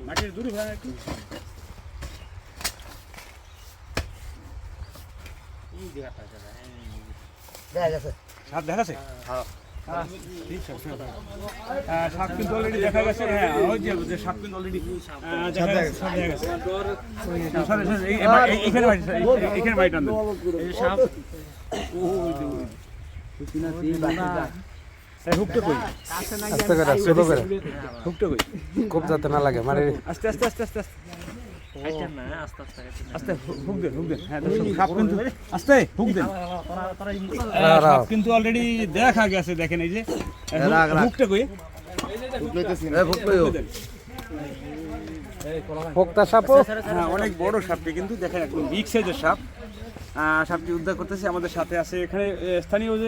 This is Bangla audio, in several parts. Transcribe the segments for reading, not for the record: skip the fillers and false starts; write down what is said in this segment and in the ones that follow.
মাটির দূরে ভাড়া একটু দেখা গেছে সাপ দেখাছে সাপ কিন্তু অলরেডি দেখা গেছে। হ্যাঁ ওই যে সাপ কিন্তু অলরেডি দেখা গেছে। এখানে বাড়ি টান সাপ হুকটা কই আস্তে করে ছোট করে হুকটা কই খুব যাতে না লাগে মানে আস্তে আস্তে আস্তে আস্তে আস্তে হুক দেন হ্যাঁ সাপ কিন্তু আস্তে হুক দেন সাপ কিন্তু অলরেডি দেখা গেছে। দেখেন এই যে হুকটা কই ফোকতা সাপ হ্যাঁ অনেক বড় সাপটি কিন্তু দেখেন একদম বিগ সাইজের সাপ। সাপটি উদ্ধার করতেছে আমাদের সাথে আছে এখানে স্থানীয় যে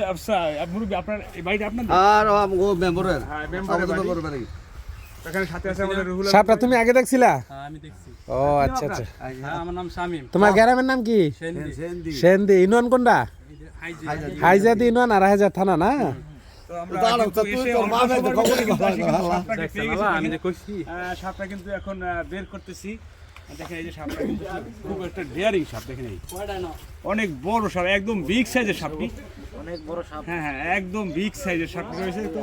মুরব্বী আপনার এই বাড়িটা আপনার আর ও মেম্বারের হ্যাঁ মেম্বার বাড়ি এখানে সাথে আছে আমাদের রুহুল সাপটা তুমি আগে দেখছিলা? হ্যাঁ আমি দেখছি। ও আচ্ছা আচ্ছা। হ্যাঁ আমার নাম শামিম। তোমার গ্রামের নাম কি? সেন্দি। ইউনিয়ন কোনটা? হাইজাদি ইউনিয়ন আর হাইজা থানা না? তো আমরা আমি দেখছি সাপটা কিন্তু এখন বের করতেছি। দেখেন এই যে সাপটা কিন্তু খুব একটা ডেয়ারিং সাপ। দেখেন এই অনেক বড় সাপ একদম বিগ সাইজের সাপটি অনেক বড় সাপ। হ্যাঁ হ্যাঁ একদম বিগ সাইজের সাপটি রয়েছে। তো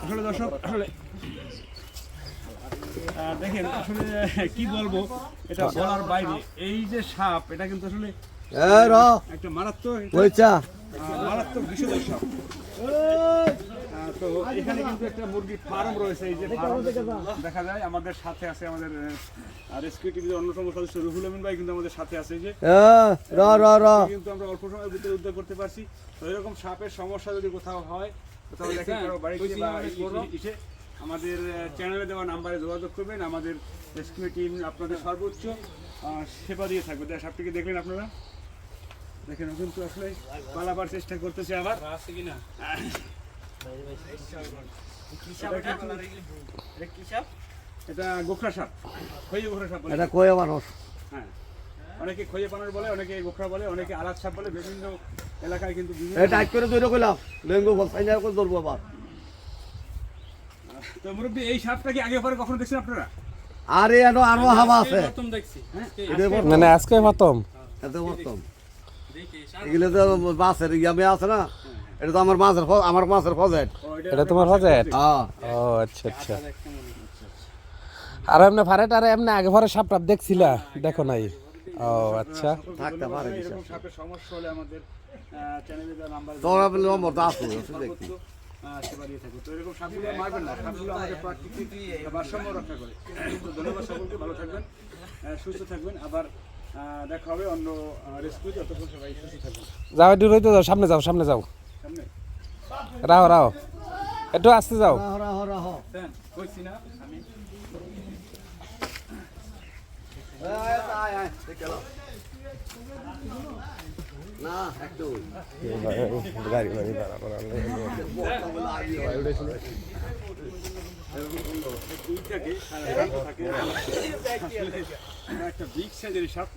আসলে দর্শক আসলে দেখেন আসলে কি বলবো এটা বলার বাইরে। এই যে সাপ এটা কিন্তু আসলে একটা মারাত্মক বিষধর সাপ। তো এখানে কিন্তু একটা মুরগির ফার্ম রয়েছে। এই যে ফার্ম দেখা যায় আমাদের সাথে আছে আমাদের রেস্কিউ টিমের অন্যতম সদস্য রুহুল আমিন ভাই কিন্তু আমাদের সাথে আছে। যে কিন্তু আমরা অল্প সময়ের ভিতরে উদ্ধার করতে পারছি। তো এরকম সাপের সমস্যা যদি কোথাও হয় কোথাও দেখে কারো বাড়িতে বা ইসে আমাদের চ্যানেলে দেওয়া নাম্বারে যোগাযোগ করবেন। আমাদের রেস্কিউ টিম আপনাদের সর্বোচ্চ সেবা দিয়ে থাকবে। সাপটিকে দেখলেন আপনারা দেখেন কিন্তু আসলে পালাবার চেষ্টা করতেছে আবার আছে কিনা। এটা গোখরা সাপ খইয়ে গোখরা সাপ এটা কয়ে মানুষ হ্যাঁ অনেকে খইয়ে পানর বলে অনেকে গোখরা বলে অনেকে আলাদ সাপ বলে। বিভিন্ন এলাকায় কিন্তু এটা আজ করে তৈরি করলাম লেঙ্গু বসাই করে ধরবো আবার। তো মুরব্বী এই সাপটা কি আগে পরে কখনো দেখছেন আপনারা? আরে আরো হাওয়া আছে প্রথম দেখছি। মানে আজকে প্রথম এত প্রথম এগুলো তো মাছের ইয়ামে আছে না। এটা তো আমার মাছের ফজেট। এটা তোমার ফজেট? হ্যাঁ। ও আচ্ছা আচ্ছা। আর এমনি ফারেট আর এমনি আগে পরে সাপ টাপ দেখছিলা? দেখো নাই? ও আচ্ছা থাকতে পারে। এরকম সাপের সমস্যা হলে আমাদের চ্যানেলে দেওয়া নাম্বার তোমরা বলে নম্বর দাও দেখি সেবা দিয়ে থাকো। তো এরকম সাপগুলো মারবেন না। সাপগুলো আমাদের প্রাকৃতিক ভারসাম্য রক্ষা করে। তো ধন্যবাদ সকলকে, ভালো থাকবেন, সুস্থ থাকবেন। আবার দেখা হবে অন্য রেস্কিউ। যতক্ষণ সবাই সুস্থ থাকবেন। যাও একটু রইতে যাও, সামনে যাও সামনে যাও। সামনে রাহো একটু আসতে যাও। কইছি না আমি না একটু গাড়ি একটা বিগ সাইজের সাপ।